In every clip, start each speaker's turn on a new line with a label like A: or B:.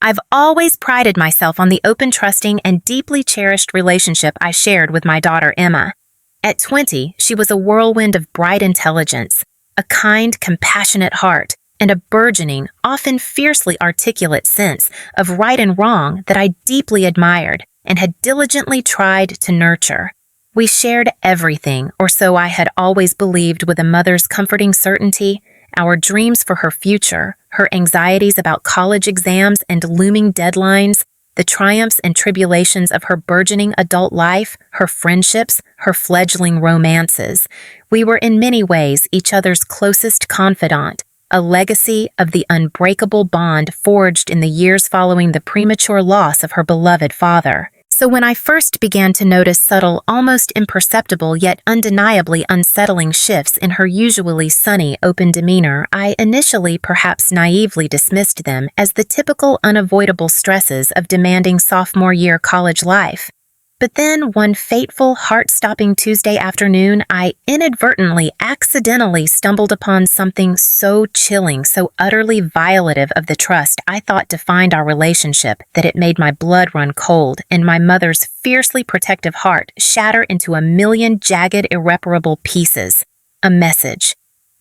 A: I've always prided myself on the open, trusting, and deeply cherished relationship I shared with my daughter Emma. At 20, she was a whirlwind of bright intelligence, a kind, compassionate heart, and a burgeoning, often fiercely articulate sense of right and wrong that I deeply admired and had diligently tried to nurture. We shared everything, or so I had always believed, with a mother's comforting certainty, our dreams for her future, her anxieties about college exams and looming deadlines, the triumphs and tribulations of her burgeoning adult life, her friendships, her fledgling romances. We were in many ways each other's closest confidant, a legacy of the unbreakable bond forged in the years following the premature loss of her beloved father. So when I first began to notice subtle, almost imperceptible yet undeniably unsettling shifts in her usually sunny, open demeanor, I initially perhaps naively dismissed them as the typical unavoidable stresses of demanding sophomore-year college life. But then one fateful, heart-stopping Tuesday afternoon, I inadvertently, accidentally stumbled upon something so chilling, so utterly violative of the trust I thought defined our relationship, that it made my blood run cold and my mother's fiercely protective heart shatter into a million jagged, irreparable pieces. A message.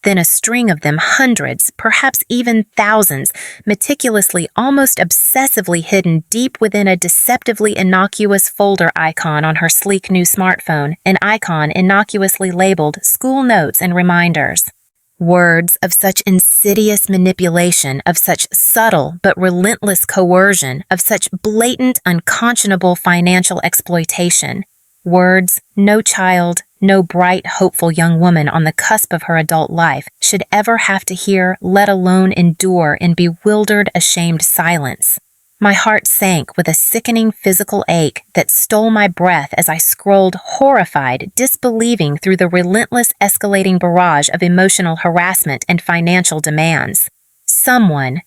A: Then a string of them, hundreds, perhaps even thousands, meticulously, almost obsessively hidden deep within a deceptively innocuous folder icon on her sleek new smartphone, an icon innocuously labeled School Notes and Reminders. Words of such insidious manipulation, of such subtle but relentless coercion, of such blatant, unconscionable financial exploitation. Words no child, no bright, hopeful young woman on the cusp of her adult life should ever have to hear, let alone endure in bewildered, ashamed silence. My heart sank with a sickening physical ache that stole my breath as I scrolled, horrified, disbelieving through the relentless escalating barrage of emotional harassment and financial demands. Someone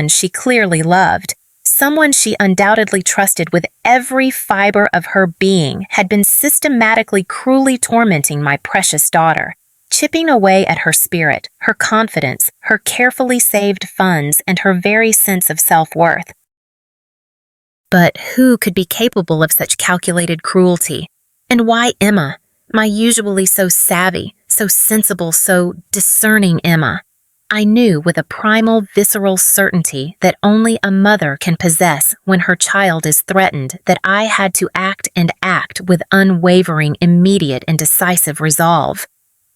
A: she clearly loved, someone she undoubtedly trusted with every fiber of her being, had been systematically, cruelly tormenting my precious daughter, chipping away at her spirit, her confidence, her carefully saved funds, and her very sense of self-worth. But who could be capable of such calculated cruelty? And why Emma, my usually so savvy, so sensible, so discerning Emma? I knew with a primal, visceral certainty that only a mother can possess when her child is threatened, that I had to act and act with unwavering, immediate, and decisive resolve.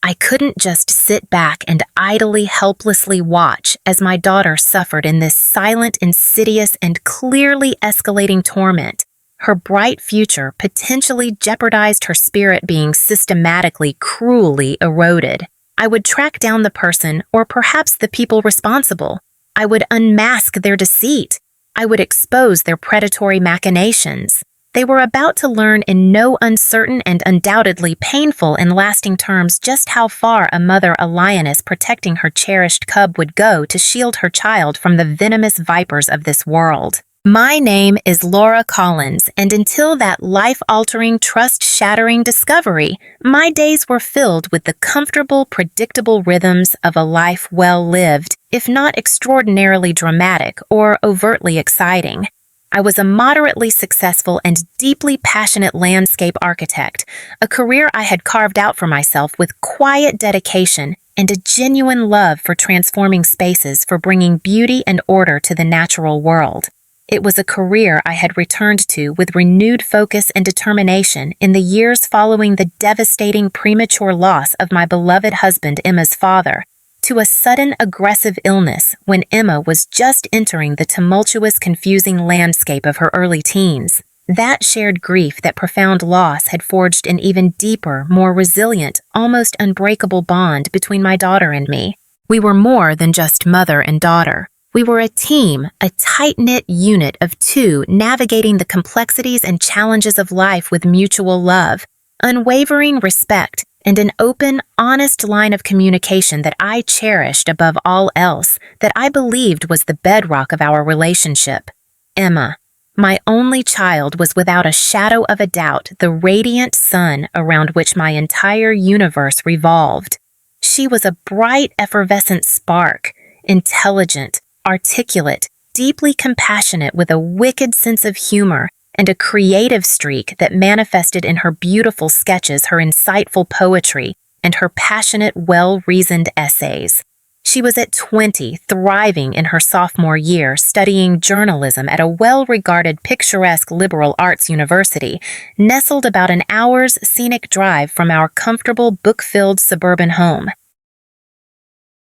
A: I couldn't just sit back and idly, helplessly watch as my daughter suffered in this silent, insidious, and clearly escalating torment. Her bright future potentially jeopardized, her spirit being systematically, cruelly eroded. I would track down the person, or perhaps the people responsible. I would unmask their deceit. I would expose their predatory machinations. They were about to learn in no uncertain and undoubtedly painful and lasting terms just how far a mother, a lioness protecting her cherished cub, would go to shield her child from the venomous vipers of this world. My name is Laura Collins, and until that life-altering, trust-shattering discovery, my days were filled with the comfortable, predictable rhythms of a life well lived, if not extraordinarily dramatic or overtly exciting. I was a moderately successful and deeply passionate landscape architect, a career I had carved out for myself with quiet dedication and a genuine love for transforming spaces, for bringing beauty and order to the natural world. It was a career I had returned to with renewed focus and determination in the years following the devastating premature loss of my beloved husband, Emma's father, to a sudden aggressive illness when Emma was just entering the tumultuous, confusing landscape of her early teens. That shared grief, that profound loss, had forged an even deeper, more resilient, almost unbreakable bond between my daughter and me. We were more than just mother and daughter. We were a team, a tight-knit unit of two, navigating the complexities and challenges of life with mutual love, unwavering respect, and an open, honest line of communication that I cherished above all else, that I believed was the bedrock of our relationship. Emma, my only child, was without a shadow of a doubt the radiant sun around which my entire universe revolved. She was a bright, effervescent spark, intelligent, articulate, deeply compassionate with a wicked sense of humor and a creative streak that manifested in her beautiful sketches, her insightful poetry, and her passionate, well-reasoned essays. She was at 20, thriving in her sophomore year, studying journalism at a well-regarded picturesque liberal arts university, nestled about an hour's scenic drive from our comfortable, book-filled suburban home.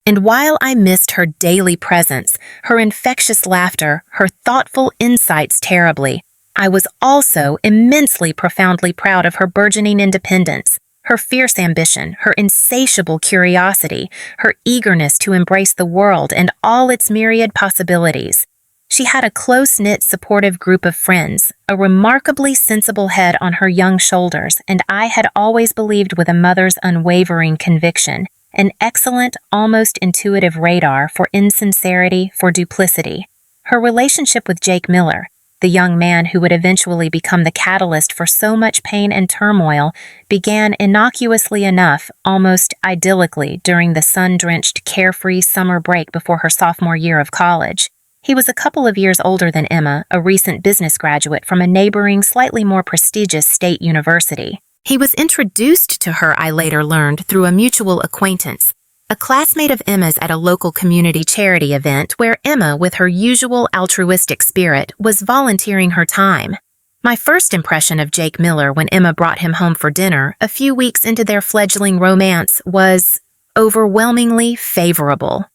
A: And while I missed her daily presence, her infectious laughter, her thoughtful insights terribly, I was also immensely profoundly proud of her burgeoning independence, her fierce ambition, her insatiable curiosity, her eagerness to embrace the world and all its myriad possibilities. She had a close-knit, supportive group of friends, a remarkably sensible head on her young shoulders, and I had always believed with a mother's unwavering conviction, an excellent, almost intuitive radar for insincerity, for duplicity. Her relationship with Jake Miller, the young man who would eventually become the catalyst for so much pain and turmoil, began innocuously enough, almost idyllically, during the sun-drenched, carefree summer break before her sophomore year of college. He was a couple of years older than Emma, a recent business graduate from a neighboring, slightly more prestigious state university. He was introduced to her, I later learned, through a mutual acquaintance, a classmate of Emma's at a local community charity event where Emma, with her usual altruistic spirit, was volunteering her time. My first impression of Jake Miller when Emma brought him home for dinner, a few weeks into their fledgling romance, was overwhelmingly favorable.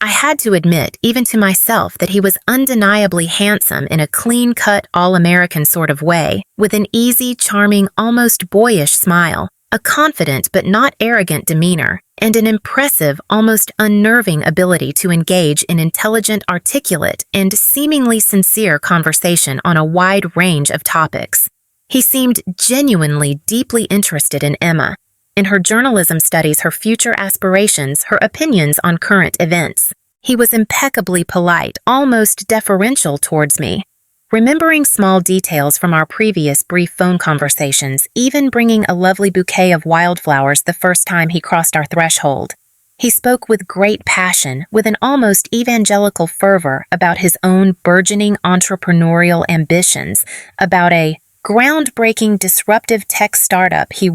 A: I had to admit, even to myself, that he was undeniably handsome in a clean-cut, all-American sort of way, with an easy, charming, almost boyish smile, a confident but not arrogant demeanor, and an impressive, almost unnerving ability to engage in intelligent, articulate, and seemingly sincere conversation on a wide range of topics. He seemed genuinely deeply interested in Emma, in her journalism studies, her future aspirations, her opinions on current events. He was impeccably polite, almost deferential towards me, remembering small details from our previous brief phone conversations, even bringing a lovely bouquet of wildflowers the first time he crossed our threshold. He spoke with great passion, with an almost evangelical fervor, about his own burgeoning entrepreneurial ambitions, about a groundbreaking disruptive tech startup he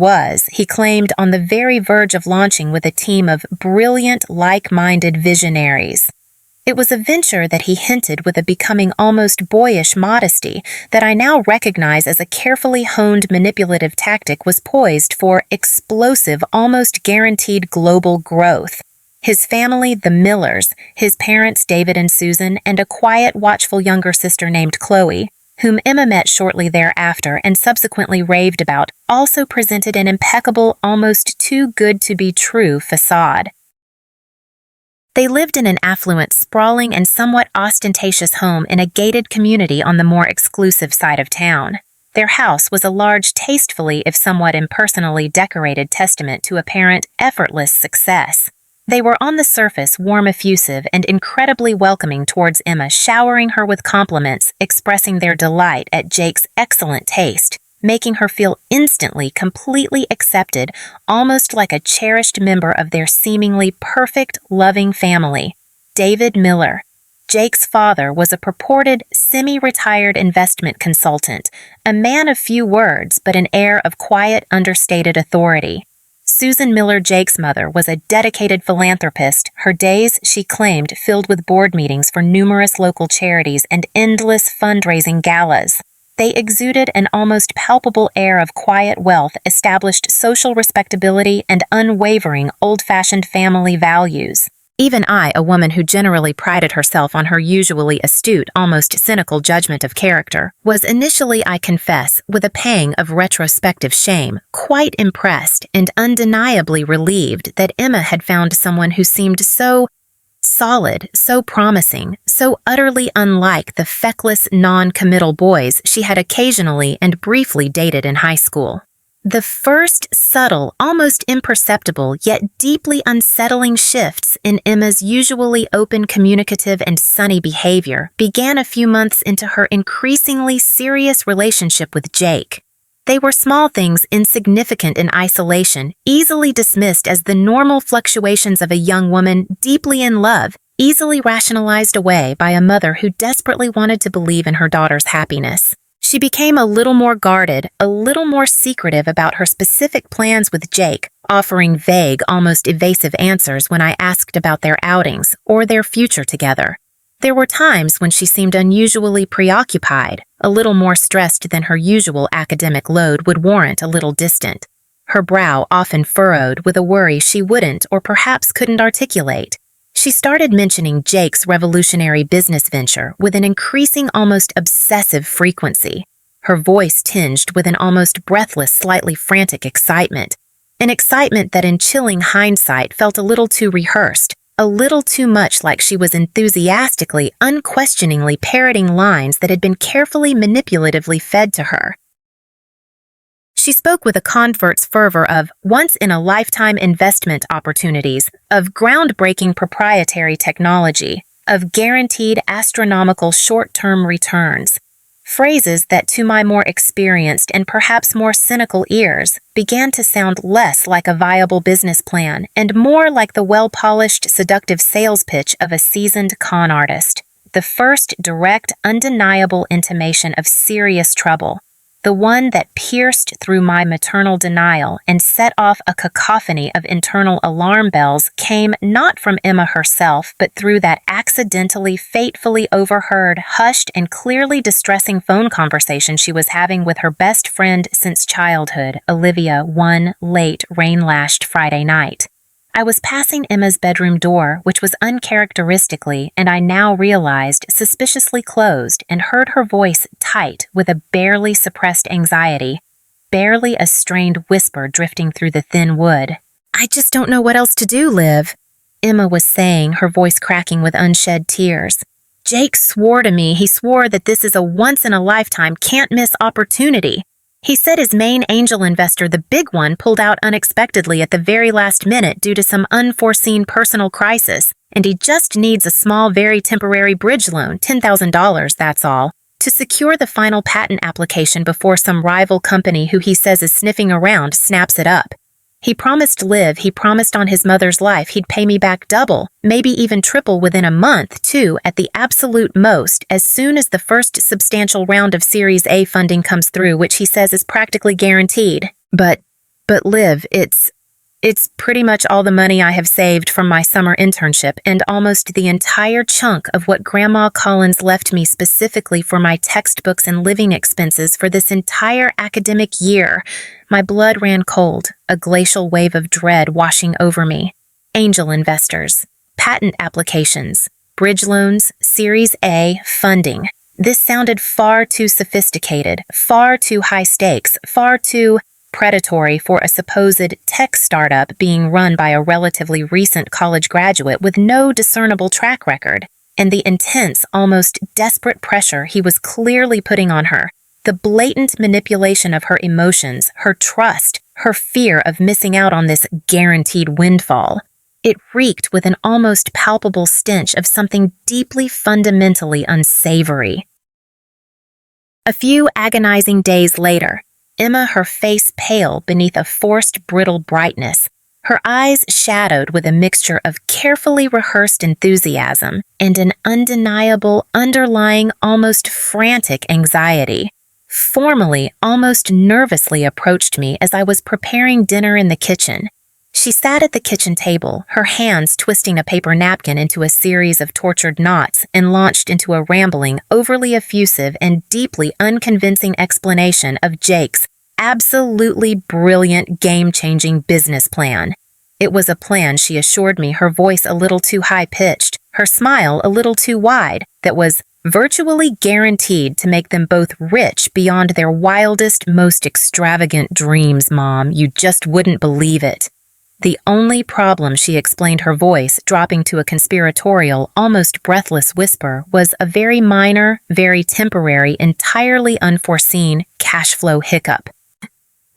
A: claimed, on the very verge of launching with a team of brilliant, like-minded visionaries. It was a venture that he hinted with a becoming almost boyish modesty that I now recognize as a carefully honed manipulative tactic was poised for explosive, almost guaranteed global growth. His family, the Millers, his parents David and Susan, and a quiet, watchful younger sister named Chloe, whom Emma met shortly thereafter and subsequently raved about, also presented an impeccable, almost too good to be true facade. They lived in an affluent, sprawling, and somewhat ostentatious home in a gated community on the more exclusive side of town. Their house was a large, tastefully, if somewhat impersonally decorated testament to apparent, effortless success. They were on the surface warm, effusive, and incredibly welcoming towards Emma, showering her with compliments, expressing their delight at Jake's excellent taste, making her feel instantly, completely accepted, almost like a cherished member of their seemingly perfect, loving family. David Miller, Jake's father, was a purported semi-retired investment consultant, a man of few words but an air of quiet, understated authority. Susan Miller, Jake's mother, was a dedicated philanthropist, her days, she claimed, filled with board meetings for numerous local charities and endless fundraising galas. They exuded an almost palpable air of quiet wealth, established social respectability, and unwavering, old-fashioned family values. Even I, a woman who generally prided herself on her usually astute, almost cynical judgment of character, was initially, I confess, with a pang of retrospective shame, quite impressed and undeniably relieved that Emma had found someone who seemed so solid, so promising, so utterly unlike the feckless, non-committal boys she had occasionally and briefly dated in high school. The first subtle, almost imperceptible, yet deeply unsettling shifts in Emma's usually open, communicative, and sunny behavior began a few months into her increasingly serious relationship with Jake. They were small things, insignificant in isolation, easily dismissed as the normal fluctuations of a young woman deeply in love, easily rationalized away by a mother who desperately wanted to believe in her daughter's happiness. She became a little more guarded, a little more secretive about her specific plans with Jake, offering vague, almost evasive answers when I asked about their outings or their future together. There were times when she seemed unusually preoccupied, a little more stressed than her usual academic load would warrant a little distant. Her brow often furrowed with a worry she wouldn't or perhaps couldn't articulate. She started mentioning Jake's revolutionary business venture with an increasing, almost obsessive frequency, her voice tinged with an almost breathless, slightly frantic excitement, an excitement that in chilling hindsight felt a little too rehearsed, a little too much like she was enthusiastically, unquestioningly parroting lines that had been carefully manipulatively fed to her. She spoke with a convert's fervor of once-in-a-lifetime investment opportunities, of groundbreaking proprietary technology, of guaranteed astronomical short-term returns. Phrases that, to my more experienced and perhaps more cynical ears, began to sound less like a viable business plan and more like the well-polished, seductive sales pitch of a seasoned con artist. The first direct, undeniable intimation of serious trouble. The one that pierced through my maternal denial and set off a cacophony of internal alarm bells came not from Emma herself, but through that accidentally, fatefully overheard, hushed, and clearly distressing phone conversation she was having with her best friend since childhood, Olivia, one late, rain-lashed Friday night. I was passing Emma's bedroom door, which was uncharacteristically, and I now realized, suspiciously closed, and heard her voice tight with a barely suppressed anxiety, barely a strained whisper drifting through the thin wood. "I just don't know what else to do, Liv," Emma was saying, her voice cracking with unshed tears. "Jake swore to me, he swore that this is a once-in-a-lifetime, can't-miss opportunity. He said his main angel investor, the big one, pulled out unexpectedly at the very last minute due to some unforeseen personal crisis, and he just needs a small, very temporary bridge loan, $10,000, that's all, to secure the final patent application before some rival company who he says is sniffing around snaps it up. He promised Liv, he promised on his mother's life he'd pay me back double, maybe even triple within a month, too, at the absolute most, as soon as the first substantial round of Series A funding comes through, which he says is practically guaranteed. But Liv, it's pretty much all the money I have saved from my summer internship and almost the entire chunk of what Grandma Collins left me specifically for my textbooks and living expenses for this entire academic year. My blood ran cold, a glacial wave of dread washing over me. Angel investors, patent applications, bridge loans, Series A funding. This sounded far too sophisticated, far too high stakes, far too predatory for a supposed tech startup being run by a relatively recent college graduate with no discernible track record, and the intense, almost desperate pressure he was clearly putting on her, the blatant manipulation of her emotions, her trust, her fear of missing out on this guaranteed windfall. It reeked with an almost palpable stench of something deeply fundamentally unsavory. A few agonizing days later, Emma, her face pale beneath a forced brittle brightness, her eyes shadowed with a mixture of carefully rehearsed enthusiasm and an undeniable, underlying, almost frantic anxiety, formally, almost nervously approached me as I was preparing dinner in the kitchen. She sat at the kitchen table, her hands twisting a paper napkin into a series of tortured knots, and launched into a rambling, overly effusive, and deeply unconvincing explanation of Jake's absolutely brilliant, game-changing business plan. It was a plan, she assured me, her voice a little too high-pitched, her smile a little too wide, that was virtually guaranteed to make them both rich beyond their wildest, most extravagant dreams, Mom. You just wouldn't believe it. The only problem, she explained, her voice dropping to a conspiratorial, almost breathless whisper, was a very minor, very temporary, entirely unforeseen cash flow hiccup.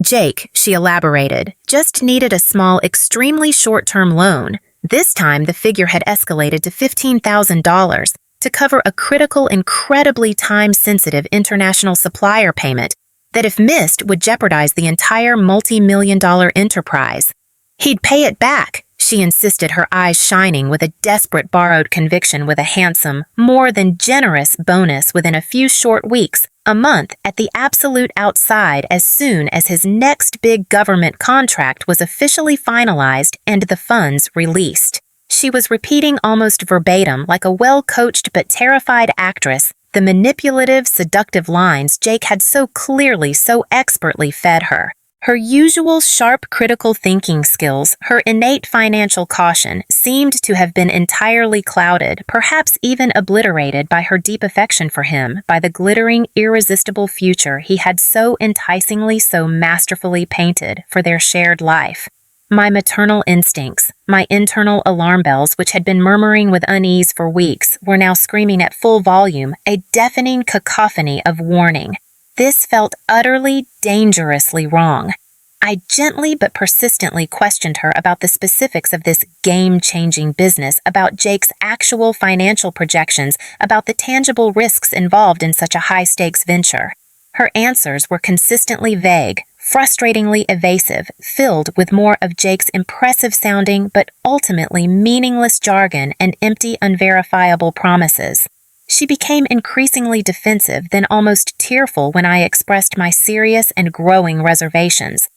A: Jake, she elaborated, just needed a small, extremely short-term loan. This time, the figure had escalated to $15,000 to cover a critical, incredibly time-sensitive international supplier payment that, if missed, would jeopardize the entire multi-million-dollar enterprise. He'd pay it back, she insisted, her eyes shining with a desperate borrowed conviction, with a handsome, more than generous bonus within a few short weeks, a month at the absolute outside, as soon as his next big government contract was officially finalized and the funds released. She was repeating almost verbatim, like a well-coached but terrified actress, the manipulative, seductive lines Jake had so clearly, so expertly fed her. Her usual sharp critical thinking skills, her innate financial caution, seemed to have been entirely clouded, perhaps even obliterated, by her deep affection for him, by the glittering, irresistible future he had so enticingly, so masterfully painted for their shared life. My maternal instincts, my internal alarm bells, which had been murmuring with unease for weeks, were now screaming at full volume, a deafening cacophony of warning. This felt utterly, dangerously wrong. I gently but persistently questioned her about the specifics of this game-changing business, about Jake's actual financial projections, about the tangible risks involved in such a high-stakes venture. Her answers were consistently vague, frustratingly evasive, filled with more of Jake's impressive-sounding but ultimately meaningless jargon and empty, unverifiable promises. She became increasingly defensive, then almost tearful when I expressed my serious and growing reservations.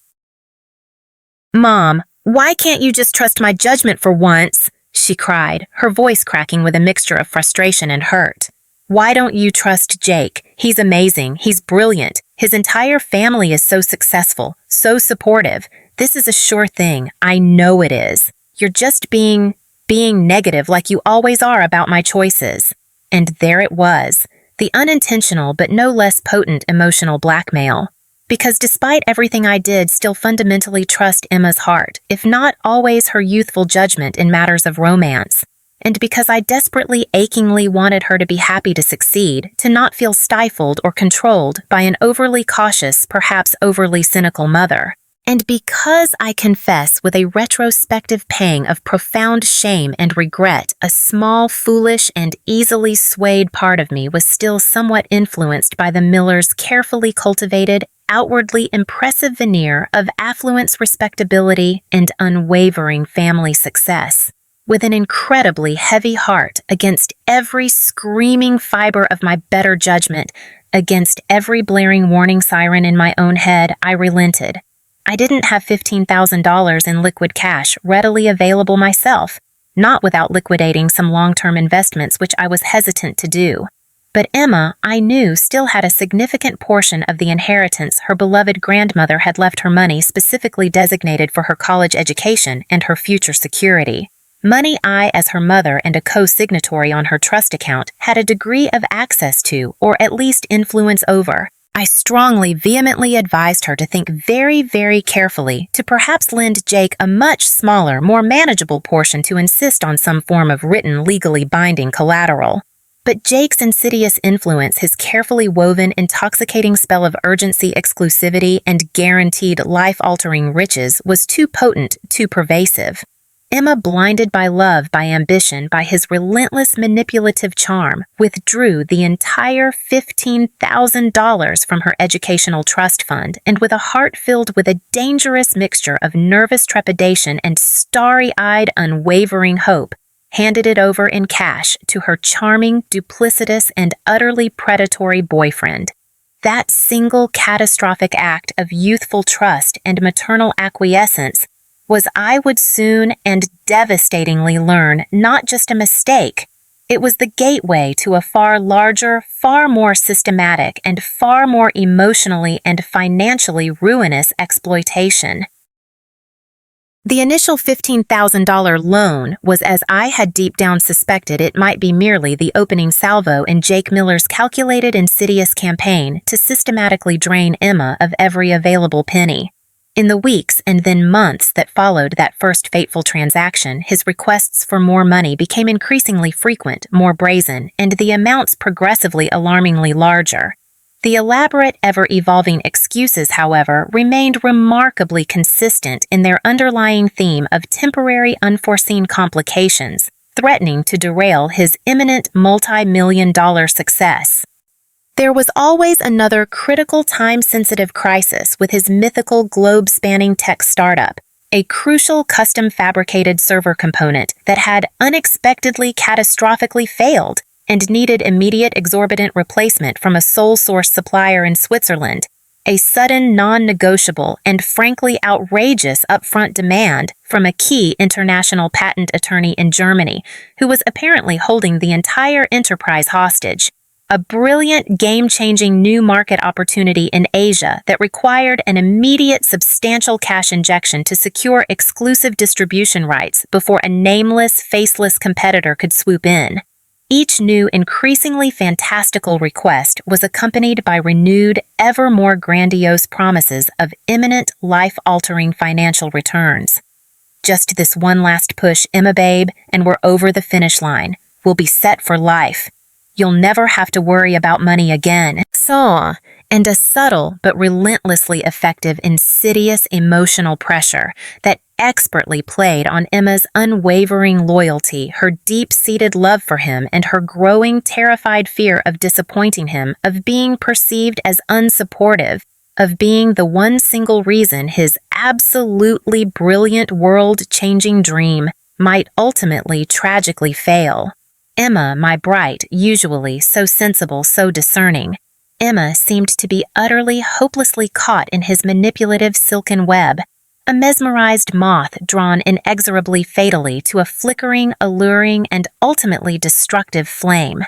A: "Mom, why can't you just trust my judgment for once?" she cried, her voice cracking with a mixture of frustration and hurt. "Why don't you trust Jake? He's amazing. He's brilliant. His entire family is so successful, so supportive. This is a sure thing. I know it is. You're just being negative like you always are about my choices." And there it was, the unintentional but no less potent emotional blackmail. Because despite everything I did still fundamentally trust Emma's heart, if not always her youthful judgment in matters of romance. And because I desperately, achingly wanted her to be happy, to succeed, to not feel stifled or controlled by an overly cautious, perhaps overly cynical mother. And because I confess with a retrospective pang of profound shame and regret, a small, foolish, and easily swayed part of me was still somewhat influenced by the miller's carefully cultivated, outwardly impressive veneer of affluence, respectability, and unwavering family success. With an incredibly heavy heart, against every screaming fiber of my better judgment, against every blaring warning siren in my own head, I relented. I didn't have $15,000 in liquid cash readily available myself, not without liquidating some long-term investments which I was hesitant to do. But Emma, I knew, still had a significant portion of the inheritance her beloved grandmother had left her, money specifically designated for her college education and her future security. Money I, as her mother and a co-signatory on her trust account, had a degree of access to, or at least influence over. I strongly, vehemently advised her to think very, very carefully, to perhaps lend Jake a much smaller, more manageable portion, to insist on some form of written, legally binding collateral. But Jake's insidious influence, his carefully woven, intoxicating spell of urgency, exclusivity, and guaranteed life-altering riches was too potent, too pervasive. Emma, blinded by love, by ambition, by his relentless manipulative charm, withdrew the entire $15,000 from her educational trust fund, and with a heart filled with a dangerous mixture of nervous trepidation and starry-eyed, unwavering hope, handed it over in cash to her charming, duplicitous, and utterly predatory boyfriend. That single catastrophic act of youthful trust and maternal acquiescence was, I would soon and devastatingly learn, not just a mistake. It was the gateway to a far larger, far more systematic, and far more emotionally and financially ruinous exploitation. The initial $15,000 loan was, as I had deep down suspected it might be, merely the opening salvo in Jake Miller's calculated, insidious campaign to systematically drain Emma of every available penny. In the weeks and then months that followed that first fateful transaction, his requests for more money became increasingly frequent, more brazen, and the amounts progressively alarmingly larger. The elaborate, ever-evolving excuses, however, remained remarkably consistent in their underlying theme of temporary, unforeseen complications, threatening to derail his imminent multi-million-dollar success. There was always another critical, time-sensitive crisis with his mythical, globe-spanning tech startup, a crucial custom-fabricated server component that had unexpectedly catastrophically failed and needed immediate exorbitant replacement from a sole-source supplier in Switzerland, a sudden non-negotiable and frankly outrageous upfront demand from a key international patent attorney in Germany who was apparently holding the entire enterprise hostage, a brilliant game-changing new market opportunity in Asia that required an immediate substantial cash injection to secure exclusive distribution rights before a nameless, faceless competitor could swoop in. Each new, increasingly fantastical request was accompanied by renewed, ever more grandiose promises of imminent, life-altering financial returns. Just this one last push, Emma babe, and we're over the finish line. We'll be set for life. You'll never have to worry about money again. And a subtle but relentlessly effective, insidious emotional pressure that expertly played on Emma's unwavering loyalty, her deep-seated love for him, and her growing, terrified fear of disappointing him, of being perceived as unsupportive, of being the one single reason his absolutely brilliant world-changing dream might ultimately tragically fail. Emma, my bright, usually so sensible, so discerning, Emma seemed to be utterly, hopelessly caught in his manipulative silken web, a mesmerized moth drawn inexorably fatally to a flickering, alluring, and ultimately destructive flame.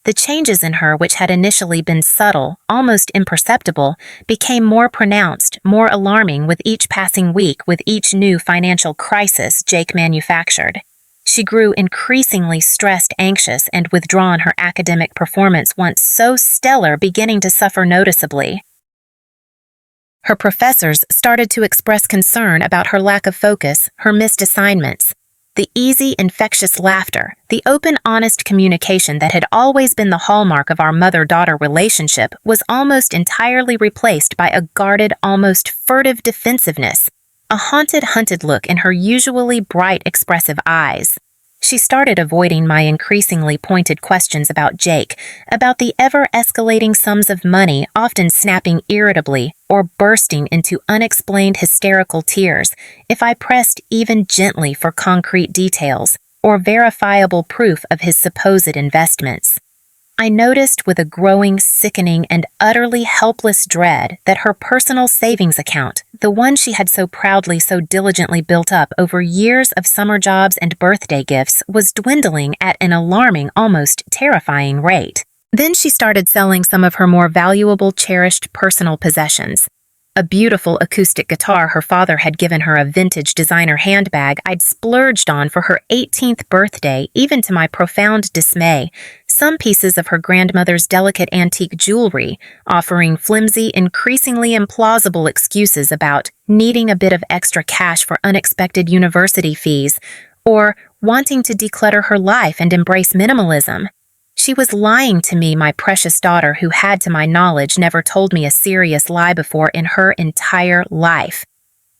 A: The changes in her, which had initially been subtle, almost imperceptible, became more pronounced, more alarming with each passing week, with each new financial crisis Jake manufactured. She grew increasingly stressed, anxious, and withdrawn, her academic performance, once so stellar, beginning to suffer noticeably. Her professors started to express concern about her lack of focus, her missed assignments. The easy, infectious laughter, the open, honest communication that had always been the hallmark of our mother-daughter relationship was almost entirely replaced by a guarded, almost furtive defensiveness, a haunted, hunted look in her usually bright, expressive eyes. She started avoiding my increasingly pointed questions about Jake, about the ever-escalating sums of money, often snapping irritably or bursting into unexplained hysterical tears if I pressed even gently for concrete details or verifiable proof of his supposed investments. I noticed with a growing, sickening, and utterly helpless dread that her personal savings account, the one she had so proudly, so diligently built up over years of summer jobs and birthday gifts, was dwindling at an alarming, almost terrifying rate. Then she started selling some of her more valuable, cherished personal possessions. A beautiful acoustic guitar her father had given her, a vintage designer handbag I'd splurged on for her 18th birthday, even to my profound dismay, some pieces of her grandmother's delicate antique jewelry, offering flimsy, increasingly implausible excuses about needing a bit of extra cash for unexpected university fees, or wanting to declutter her life and embrace minimalism. She was lying to me, my precious daughter, who had, to my knowledge, never told me a serious lie before in her entire life.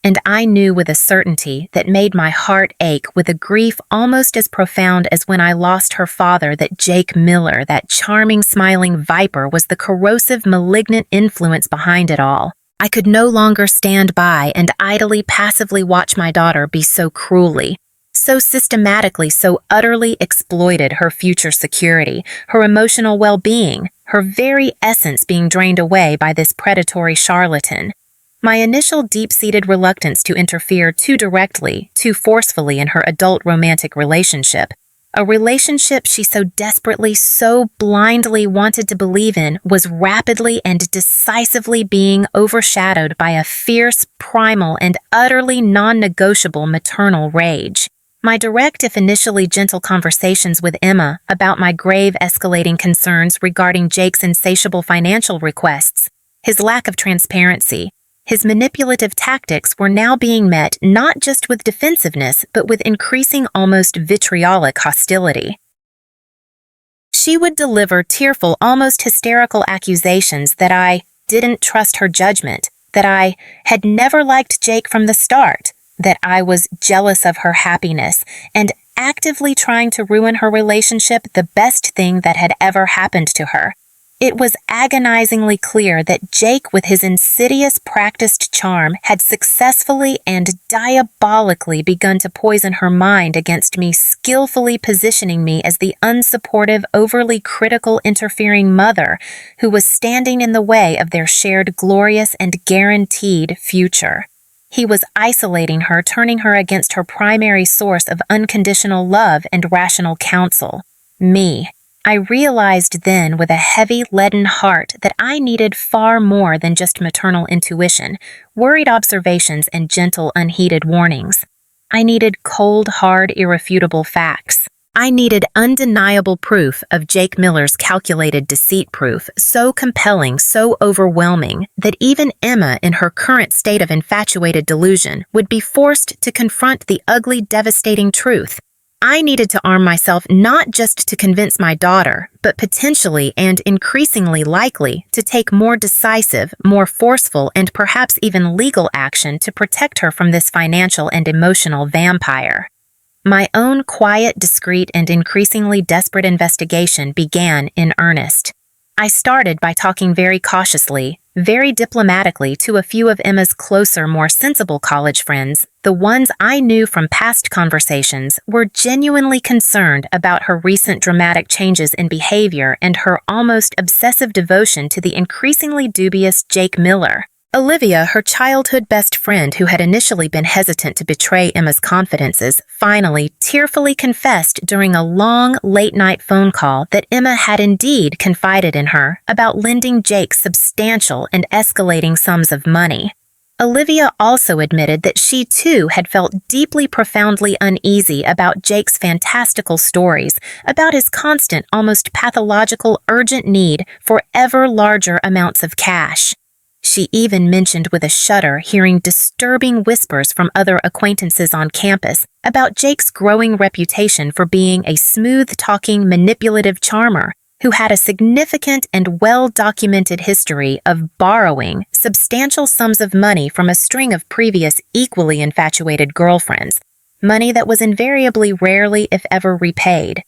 A: And I knew with a certainty that made my heart ache with a grief almost as profound as when I lost her father that Jake Miller, that charming, smiling viper, was the corrosive, malignant influence behind it all. I could no longer stand by and idly, passively watch my daughter be so cruelly, so systematically, so utterly exploited, her future security, her emotional well-being, her very essence being drained away by this predatory charlatan. My initial deep-seated reluctance to interfere too directly, too forcefully in her adult romantic relationship, a relationship she so desperately, so blindly wanted to believe in, was rapidly and decisively being overshadowed by a fierce, primal, and utterly non-negotiable maternal rage. My direct, if initially gentle, conversations with Emma about my grave, escalating concerns regarding Jake's insatiable financial requests, his lack of transparency, his manipulative tactics were now being met not just with defensiveness, but with increasing, almost vitriolic hostility. She would deliver tearful, almost hysterical accusations that I didn't trust her judgment, that I had never liked Jake from the start, that I was jealous of her happiness, and actively trying to ruin her relationship, the best thing that had ever happened to her. It was agonizingly clear that Jake, with his insidious practiced charm, had successfully and diabolically begun to poison her mind against me, skillfully positioning me as the unsupportive, overly critical, interfering mother who was standing in the way of their shared glorious and guaranteed future. He was isolating her, turning her against her primary source of unconditional love and rational counsel, me. I realized then with a heavy, leaden heart that I needed far more than just maternal intuition, worried observations, and gentle, unheeded warnings. I needed cold, hard, irrefutable facts. I needed undeniable proof of Jake Miller's calculated deceit, proof so compelling, so overwhelming, that even Emma, in her current state of infatuated delusion, would be forced to confront the ugly, devastating truth. I needed to arm myself not just to convince my daughter, but potentially and increasingly likely to take more decisive, more forceful, and perhaps even legal action to protect her from this financial and emotional vampire. My own quiet, discreet, and increasingly desperate investigation began in earnest. I started by talking very cautiously, very diplomatically to a few of Emma's closer, more sensible college friends. The ones I knew from past conversations were genuinely concerned about her recent dramatic changes in behavior and her almost obsessive devotion to the increasingly dubious Jake Miller. Olivia, her childhood best friend who had initially been hesitant to betray Emma's confidences, finally tearfully confessed during a long, late-night phone call that Emma had indeed confided in her about lending Jake substantial and escalating sums of money. Olivia also admitted that she too had felt deeply, profoundly uneasy about Jake's fantastical stories, about his constant, almost pathological, urgent need for ever larger amounts of cash. She even mentioned with a shudder hearing disturbing whispers from other acquaintances on campus about Jake's growing reputation for being a smooth-talking, manipulative charmer who had a significant and well-documented history of borrowing substantial sums of money from a string of previous equally infatuated girlfriends, money that was invariably rarely, if ever, repaid.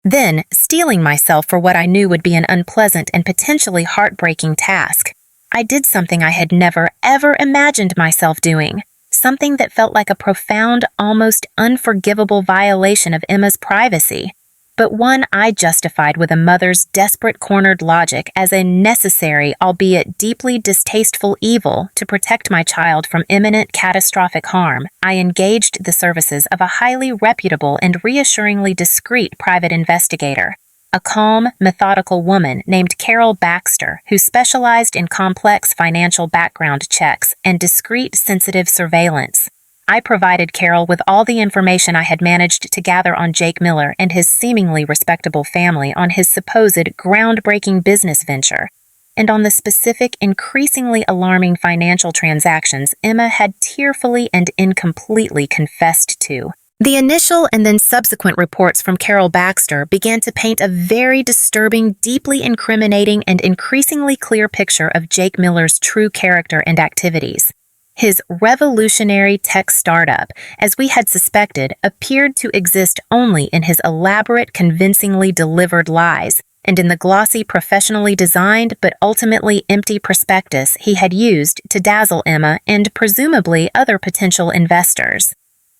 A: Then, steeling myself for what I knew would be an unpleasant and potentially heartbreaking task, I did something I had never, ever imagined myself doing, something that felt like a profound, almost unforgivable violation of Emma's privacy, but one I justified with a mother's desperate cornered logic as a necessary, albeit deeply distasteful evil to protect my child from imminent catastrophic harm. I engaged the services of a highly reputable and reassuringly discreet private investigator, a calm, methodical woman named Carol Baxter, who specialized in complex financial background checks and discreet, sensitive surveillance. I provided Carol with all the information I had managed to gather on Jake Miller and his seemingly respectable family, on his supposed groundbreaking business venture, and on the specific, increasingly alarming financial transactions Emma had tearfully and incompletely confessed to. The initial and then subsequent reports from Carol Baxter began to paint a very disturbing, deeply incriminating, and increasingly clear picture of Jake Miller's true character and activities. His revolutionary tech startup, as we had suspected, appeared to exist only in his elaborate, convincingly delivered lies, and in the glossy, professionally designed but ultimately empty prospectus he had used to dazzle Emma and presumably other potential investors.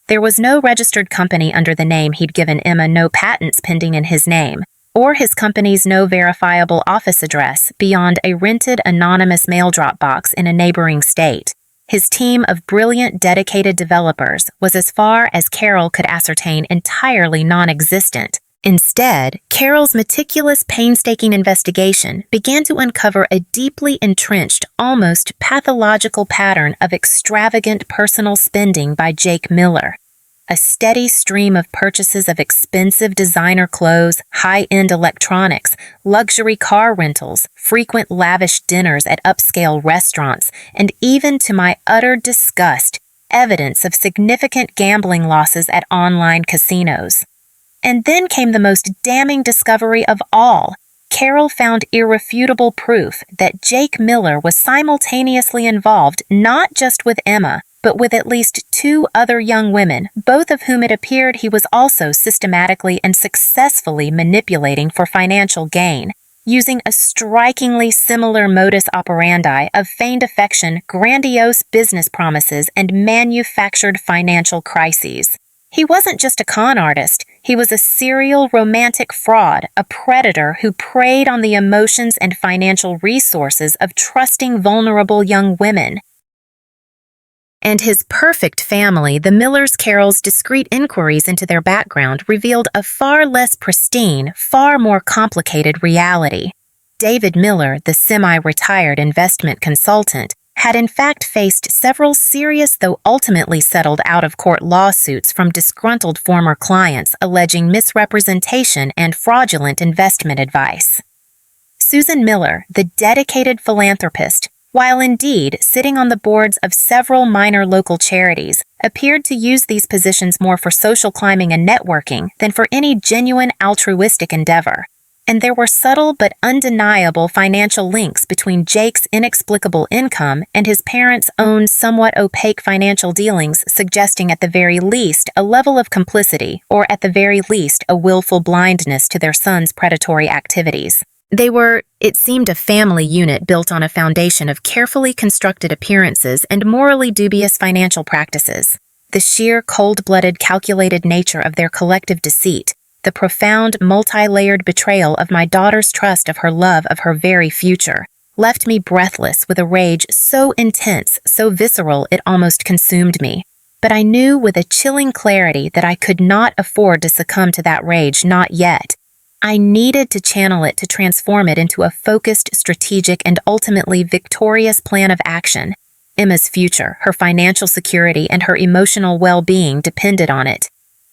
A: There was no registered company under the name he'd given Emma, no patents pending in his name, or his company's no verifiable office address beyond a rented anonymous mail drop box in a neighboring state. His team of brilliant, dedicated developers was, as far as Carol could ascertain, entirely non-existent. Instead, Carol's meticulous, painstaking investigation began to uncover a deeply entrenched, almost pathological pattern of extravagant personal spending by Jake Miller. A steady stream of purchases of expensive designer clothes, high-end electronics, luxury car rentals, frequent lavish dinners at upscale restaurants, and even, to my utter disgust, evidence of significant gambling losses at online casinos. And then came the most damning discovery of all. Carol found irrefutable proof that Jake Miller was simultaneously involved not just with Emma, but with at least 2 other young women, both of whom it appeared he was also systematically and successfully manipulating for financial gain. using a strikingly similar modus operandi of feigned affection, grandiose business promises, and manufactured financial crises. He wasn't just a con artist, he was a serial romantic fraud, a predator who preyed on the emotions and financial resources of trusting, vulnerable young women. And his perfect family, the Millers Carroll's discreet inquiries into their background revealed a far less pristine, far more complicated reality. David Miller, the semi-retired investment consultant, had in fact faced several serious though ultimately settled out-of-court lawsuits from disgruntled former clients alleging misrepresentation and fraudulent investment advice. Susan Miller, the dedicated philanthropist, while indeed sitting on the boards of several minor local charities, appeared to use these positions more for social climbing and networking than for any genuine altruistic endeavor. And there were subtle but undeniable financial links between Jake's inexplicable income and his parents' own somewhat opaque financial dealings, suggesting at the very least a level of complicity, or at the very least a willful blindness to their son's predatory activities. They were, it seemed, a family unit built on a foundation of carefully constructed appearances and morally dubious financial practices. The sheer, cold-blooded, calculated nature of their collective deceit, the profound, multi-layered betrayal of my daughter's trust of her love of her very future, left me breathless with a rage so intense, so visceral it almost consumed me. But I knew with a chilling clarity that I could not afford to succumb to that rage, not yet. I needed to channel it to transform it into a focused, strategic, and ultimately victorious plan of action. Emma's future, her financial security, and her emotional well-being depended on it.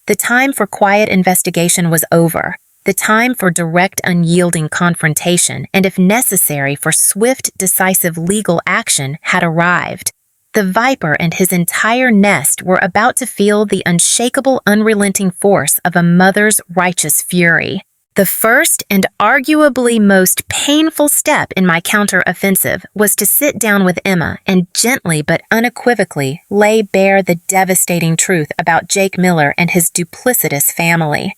A: The time for quiet investigation was over. The time for direct, unyielding confrontation, and if necessary for swift, decisive legal action, had arrived. The viper and his entire nest were about to feel the unshakable, unrelenting force of a mother's righteous fury. The first and arguably most painful step in my counter-offensive was to sit down with Emma and gently but unequivocally lay bare the devastating truth about Jake Miller and his duplicitous family.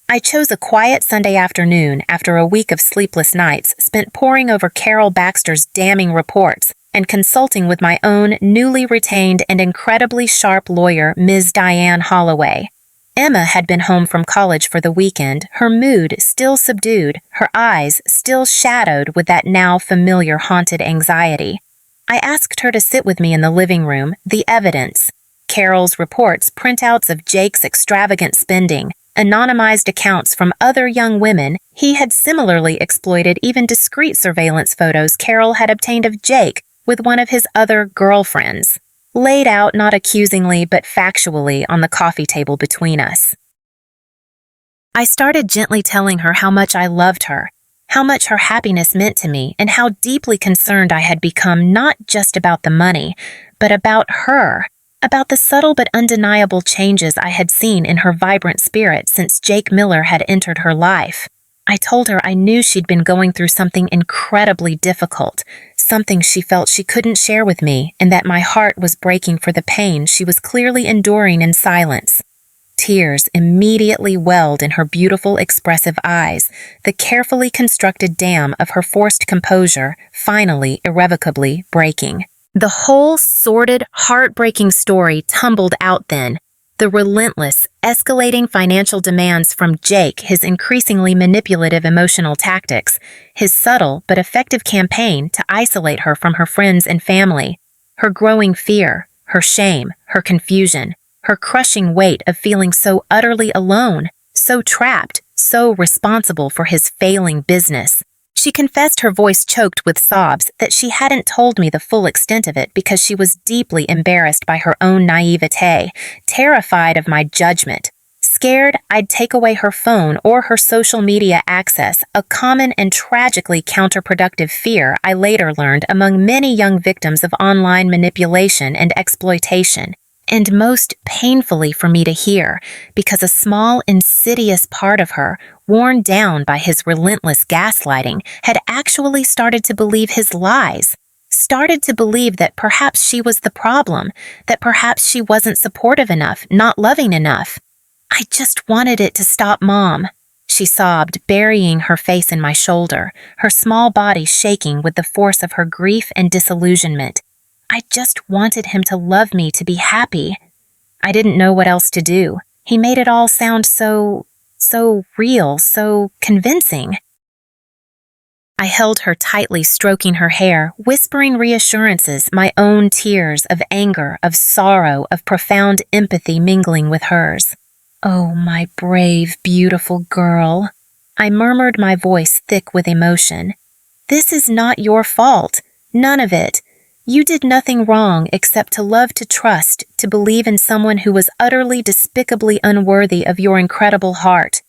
A: I chose a quiet Sunday afternoon after a week of sleepless nights spent poring over Carol Baxter's damning reports and consulting with my own newly retained and incredibly sharp lawyer, Ms. Diane Holloway. Emma had been home from college for the weekend, her mood still subdued, her eyes still shadowed with that now familiar haunted anxiety. I asked her to sit with me in the living room, the evidence. Carol's reports, printouts of Jake's extravagant spending, anonymized accounts from other young women. He had similarly exploited even discreet surveillance photos Carol had obtained of Jake with one of his other girlfriends, laid out not accusingly but factually on the coffee table between us. I started gently telling her how much I loved her, how much her happiness meant to me, and how deeply concerned I had become not just about the money, but about her, about the subtle but undeniable changes I had seen in her vibrant spirit since Jake Miller had entered her life. I told her I knew she'd been going through something incredibly difficult, something she felt she couldn't share with me, and that my heart was breaking for the pain she was clearly enduring in silence. Tears immediately welled in her beautiful, expressive eyes, the carefully constructed dam of her forced composure finally, irrevocably breaking. The whole sordid, heartbreaking story tumbled out then. The relentless, escalating financial demands from Jake, his increasingly manipulative emotional tactics, his subtle but effective campaign to isolate her from her friends and family, her growing fear, her shame, her confusion, her crushing weight of feeling so utterly alone, so trapped, so responsible for his failing business. She confessed, her voice choked with sobs, that she hadn't told me the full extent of it because she was deeply embarrassed by her own naivete, terrified of my judgment, scared I'd take away her phone or her social media access, a common and tragically counterproductive fear I later learned among many young victims of online manipulation and exploitation. And most painfully for me to hear, because a small, insidious part of her, worn down by his relentless gaslighting, had actually started to believe his lies, started to believe that perhaps she was the problem, that perhaps she wasn't supportive enough, not loving enough. I just wanted it to stop, Mom, she sobbed, burying her face in my shoulder, her small body shaking with the force of her grief and disillusionment. I just wanted him to love me, to be happy. I didn't know what else to do. He made it all sound so real, so convincing. I held her tightly, stroking her hair, whispering reassurances, my own tears of anger, of sorrow, of profound empathy mingling with hers. "Oh, my brave, beautiful girl," I murmured, my voice thick with emotion. "This is not your fault. None of it. You did nothing wrong except to love, to trust, to believe in someone who was utterly, despicably unworthy of your incredible heart.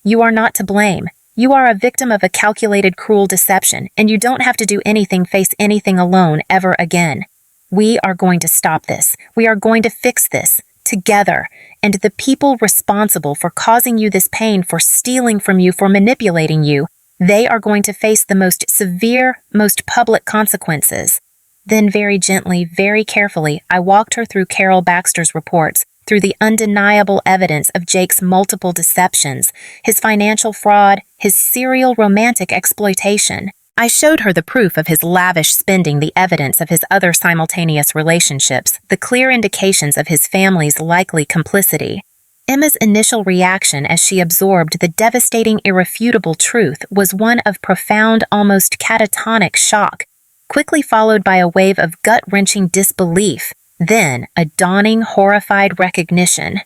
A: You are not to blame. You are a victim of a calculated, cruel deception, and you don't have to do anything, face anything alone ever again. We are going to stop this. We are going to fix this. Together. And the people responsible for causing you this pain, for stealing from you, for manipulating you, they are going to face the most severe, most public consequences." Then very gently, very carefully, I walked her through Carol Baxter's reports, through the undeniable evidence of Jake's multiple deceptions, his financial fraud, his serial romantic exploitation. I showed her the proof of his lavish spending, the evidence of his other simultaneous relationships, the clear indications of his family's likely complicity. Emma's initial reaction as she absorbed the devastating, irrefutable truth was one of profound, almost catatonic shock, quickly followed by a wave of gut-wrenching disbelief, then a dawning, horrified recognition.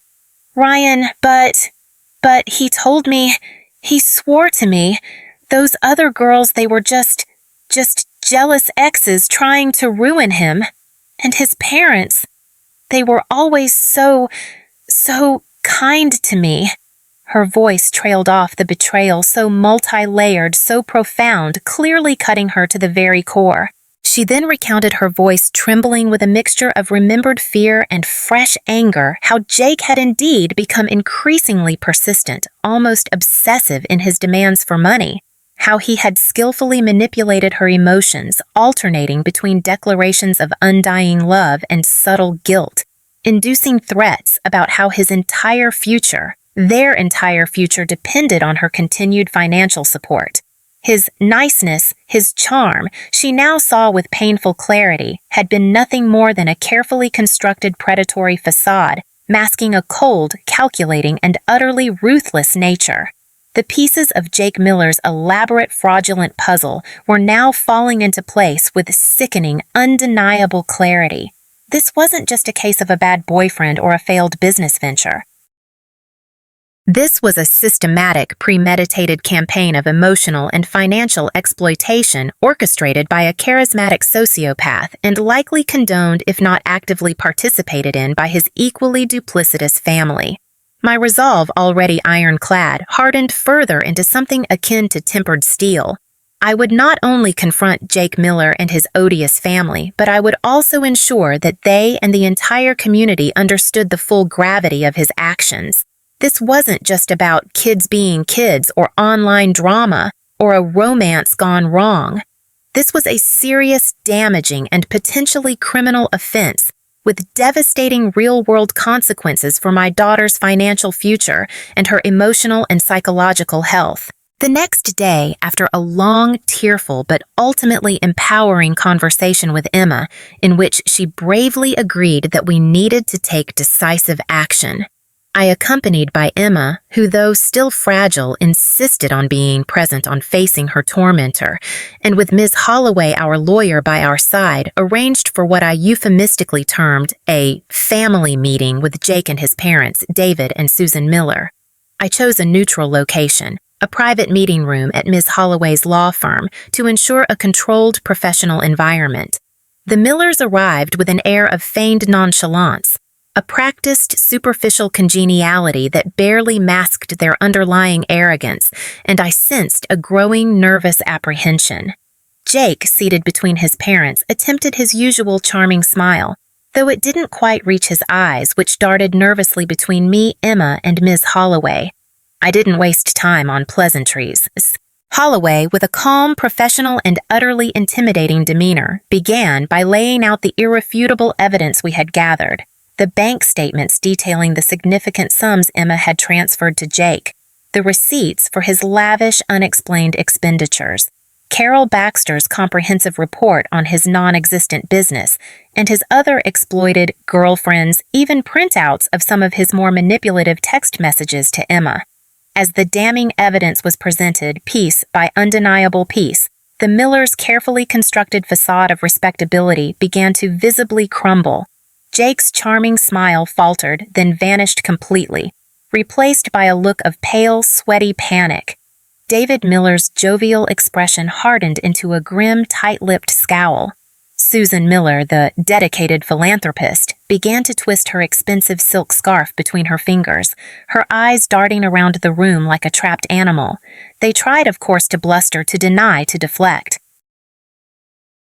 A: "Ryan, but he told me, he swore to me, those other girls, they were just jealous exes trying to ruin him. And his parents, they were always so kind to me." Her voice trailed off, the betrayal so multi-layered, so profound, clearly cutting her to the very core. She then recounted, her voice trembling with a mixture of remembered fear and fresh anger, how Jake had indeed become increasingly persistent, almost obsessive in his demands for money, how he had skillfully manipulated her emotions, alternating between declarations of undying love and subtle guilt, inducing threats about how his entire future, their entire future, depended on her continued financial support. His niceness, his charm, she now saw with painful clarity, had been nothing more than a carefully constructed predatory facade, masking a cold, calculating, and utterly ruthless nature. The pieces of Jake Miller's elaborate, fraudulent puzzle were now falling into place with sickening, undeniable clarity. This wasn't just a case of a bad boyfriend or a failed business venture. This was a systematic, premeditated campaign of emotional and financial exploitation orchestrated by a charismatic sociopath and likely condoned, if not actively participated in, by his equally duplicitous family. My resolve, already ironclad, hardened further into something akin to tempered steel. I would not only confront Jake Miller and his odious family, but I would also ensure that they and the entire community understood the full gravity of his actions. This wasn't just about kids being kids or online drama or a romance gone wrong. This was a serious, damaging, and potentially criminal offense with devastating real-world consequences for my daughter's financial future and her emotional and psychological health. The next day, after a long, tearful, but ultimately empowering conversation with Emma, in which she bravely agreed that we needed to take decisive action, I, accompanied by Emma, who, though still fragile, insisted on being present, on facing her tormentor, and with Ms. Holloway, our lawyer, by our side, arranged for what I euphemistically termed a family meeting with Jake and his parents, David and Susan Miller. I chose a neutral location, a private meeting room at Ms. Holloway's law firm, to ensure a controlled professional environment. The Millers arrived with an air of feigned nonchalance, a practiced, superficial congeniality that barely masked their underlying arrogance, and I sensed a growing nervous apprehension. Jake, seated between his parents, attempted his usual charming smile, though it didn't quite reach his eyes, which darted nervously between me, Emma, and Ms. Holloway. I didn't waste time on pleasantries. Holloway, with a calm, professional, and utterly intimidating demeanor, began by laying out the irrefutable evidence we had gathered. The bank statements detailing the significant sums Emma had transferred to Jake, the receipts for his lavish, unexplained expenditures, Carol Baxter's comprehensive report on his non-existent business, and his other exploited girlfriends, even printouts of some of his more manipulative text messages to Emma. As the damning evidence was presented piece by undeniable piece, the Millers' carefully constructed facade of respectability began to visibly crumble. Jake's charming smile faltered, then vanished completely, replaced by a look of pale, sweaty panic. David Miller's jovial expression hardened into a grim, tight-lipped scowl. Susan Miller, the dedicated philanthropist, began to twist her expensive silk scarf between her fingers, her eyes darting around the room like a trapped animal. They tried, of course, to bluster, to deny, to deflect.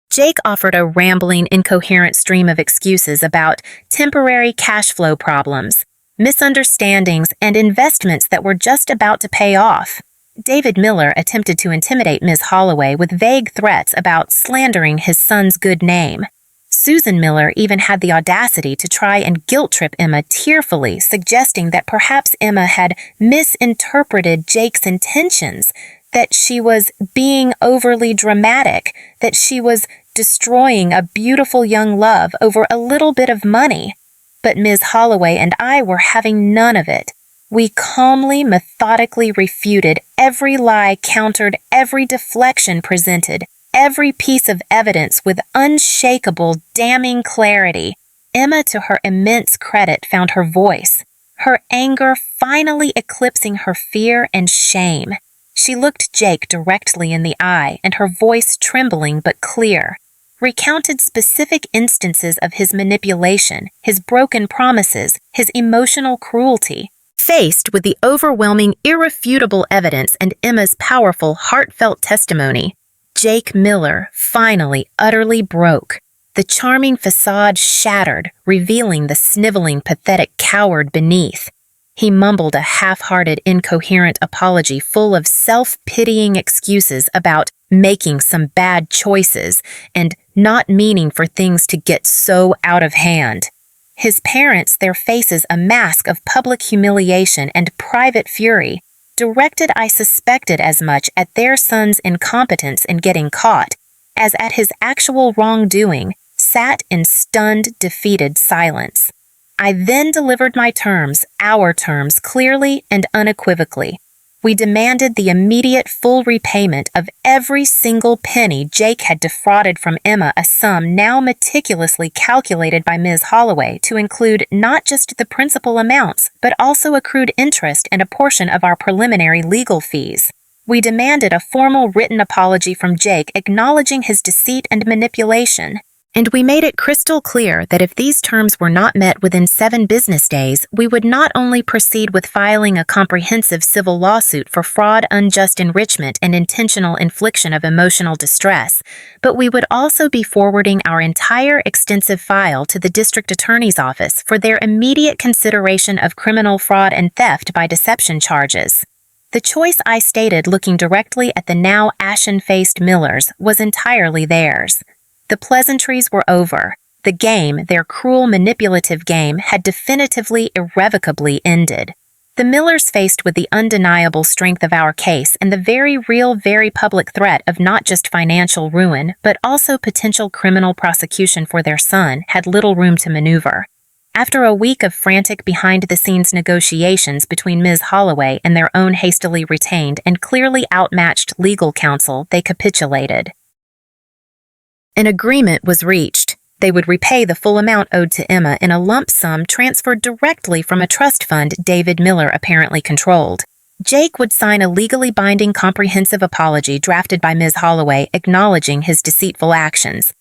A: Jake offered a rambling, incoherent stream of excuses about temporary cash flow problems, misunderstandings, and investments that were just about to pay off. David Miller attempted to intimidate Ms. Holloway with vague threats about slandering his son's good name. Susan Miller even had the audacity to try and guilt-trip Emma tearfully, suggesting that perhaps Emma had misinterpreted Jake's intentions, that she was being overly dramatic, that she was destroying a beautiful young love over a little bit of money. But Ms. Holloway and I were having none of it. We calmly, methodically refuted every lie, countered every deflection presented, every piece of evidence with unshakable, damning clarity. Emma, to her immense credit, found her voice, her anger finally eclipsing her fear and shame. She looked Jake directly in the eye, and her voice, trembling but clear, recounted specific instances of his manipulation, his broken promises, his emotional cruelty. Faced with the overwhelming, irrefutable evidence and Emma's powerful, heartfelt testimony, Jake Miller finally utterly broke. The charming facade shattered, revealing the sniveling, pathetic coward beneath. He mumbled a half-hearted, incoherent apology full of self-pitying excuses about making some bad choices and not meaning for things to get so out of hand. His parents, their faces a mask of public humiliation and private fury, directed, I suspected, as much at their son's incompetence in getting caught as at his actual wrongdoing, sat in stunned, defeated silence. I then delivered my terms, our terms, clearly and unequivocally. We demanded the immediate full repayment of every single penny Jake had defrauded from Emma, a sum now meticulously calculated by Ms. Holloway to include not just the principal amounts, but also accrued interest and a portion of our preliminary legal fees. We demanded a formal written apology from Jake acknowledging his deceit and manipulation. And we made it crystal clear that if these terms were not met within 7 business days, we would not only proceed with filing a comprehensive civil lawsuit for fraud, unjust enrichment, and intentional infliction of emotional distress, but we would also be forwarding our entire extensive file to the district attorney's office for their immediate consideration of criminal fraud and theft by deception charges. The choice I stated, looking directly at the now ashen-faced Millers, was entirely theirs. The pleasantries were over. The game, their cruel, manipulative game, had definitively, irrevocably ended. The Millers, faced with the undeniable strength of our case and the very real, very public threat of not just financial ruin, but also potential criminal prosecution for their son, had little room to maneuver. After a week of frantic behind-the-scenes negotiations between Ms. Holloway and their own hastily retained and clearly outmatched legal counsel, they capitulated. An agreement was reached. They would repay the full amount owed to Emma in a lump sum transferred directly from a trust fund David Miller apparently controlled. Jake would sign a legally binding comprehensive apology drafted by Ms. Holloway acknowledging his deceitful actions.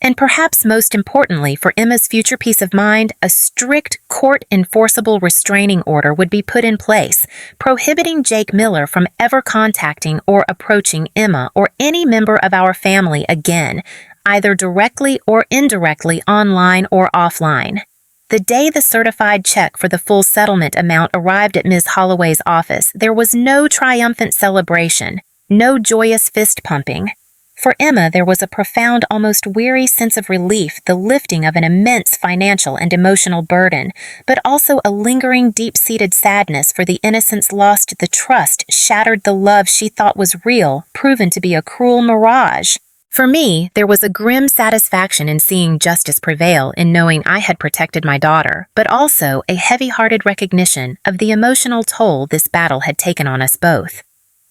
A: And perhaps most importantly for Emma's future peace of mind, a strict court-enforceable restraining order would be put in place, prohibiting Jake Miller from ever contacting or approaching Emma or any member of our family again, either directly or indirectly, online or offline. The day the certified check for the full settlement amount arrived at Ms. Holloway's office, there was no triumphant celebration, no joyous fist-pumping. For Emma, there was a profound, almost weary sense of relief, the lifting of an immense financial and emotional burden, but also a lingering, deep-seated sadness for the innocence lost, the trust shattered, the love she thought was real, proven to be a cruel mirage. For me, there was a grim satisfaction in seeing justice prevail, in knowing I had protected my daughter, but also a heavy-hearted recognition of the emotional toll this battle had taken on us both.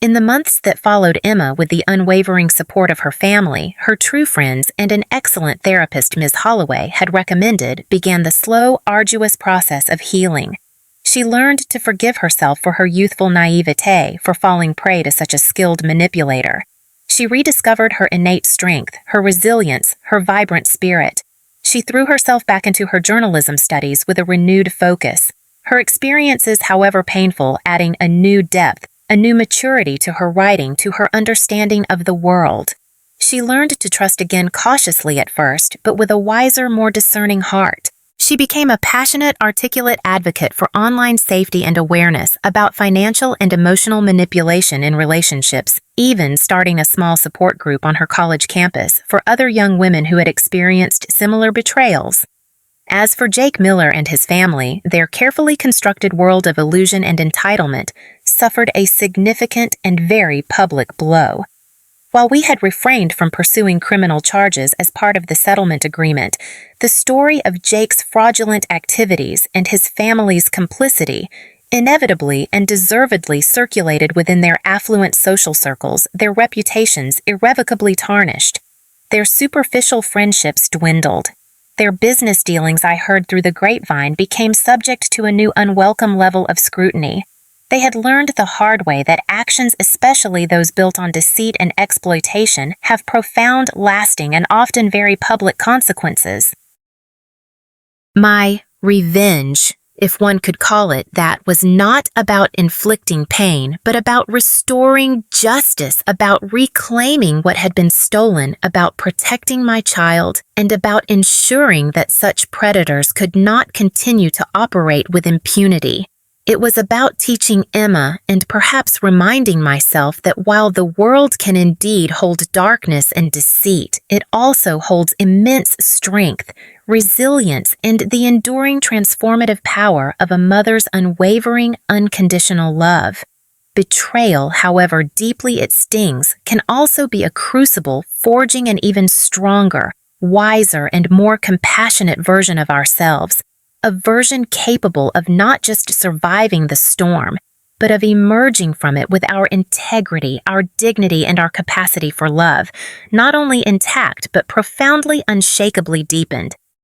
A: In the months that followed, Emma, with the unwavering support of her family, her true friends, and an excellent therapist Ms. Holloway had recommended, began the slow, arduous process of healing. She learned to forgive herself for her youthful naivete, for falling prey to such a skilled manipulator. She rediscovered her innate strength, her resilience, her vibrant spirit. She threw herself back into her journalism studies with a renewed focus. Her experiences, however painful, adding a new depth, a new maturity to her writing, to her understanding of the world. She learned to trust again cautiously at first, but with a wiser, more discerning heart. She became a passionate, articulate advocate for online safety and awareness about financial and emotional manipulation in relationships, even starting a small support group on her college campus for other young women who had experienced similar betrayals. As for Jake Miller and his family, their carefully constructed world of illusion and entitlement suffered a significant and very public blow. While we had refrained from pursuing criminal charges as part of the settlement agreement, the story of Jake's fraudulent activities and his family's complicity inevitably and deservedly circulated within their affluent social circles, their reputations irrevocably tarnished. Their superficial friendships dwindled. Their business dealings, I heard through the grapevine, became subject to a new unwelcome level of scrutiny. They had learned the hard way that actions, especially those built on deceit and exploitation, have profound, lasting, and often very public consequences. My revenge, if one could call it that, was not about inflicting pain, but about restoring justice, about reclaiming what had been stolen, about protecting my child, and about ensuring that such predators could not continue to operate with impunity. It was about teaching Emma and perhaps reminding myself that while the world can indeed hold darkness and deceit, it also holds immense strength, resilience, and the enduring transformative power of a mother's unwavering, unconditional love. Betrayal, however deeply it stings, can also be a crucible forging an even stronger, wiser, and more compassionate version of ourselves. A version capable of not just surviving the storm, but of emerging from it with our integrity, our dignity, and our capacity for love, not only intact, but profoundly, unshakably deepened.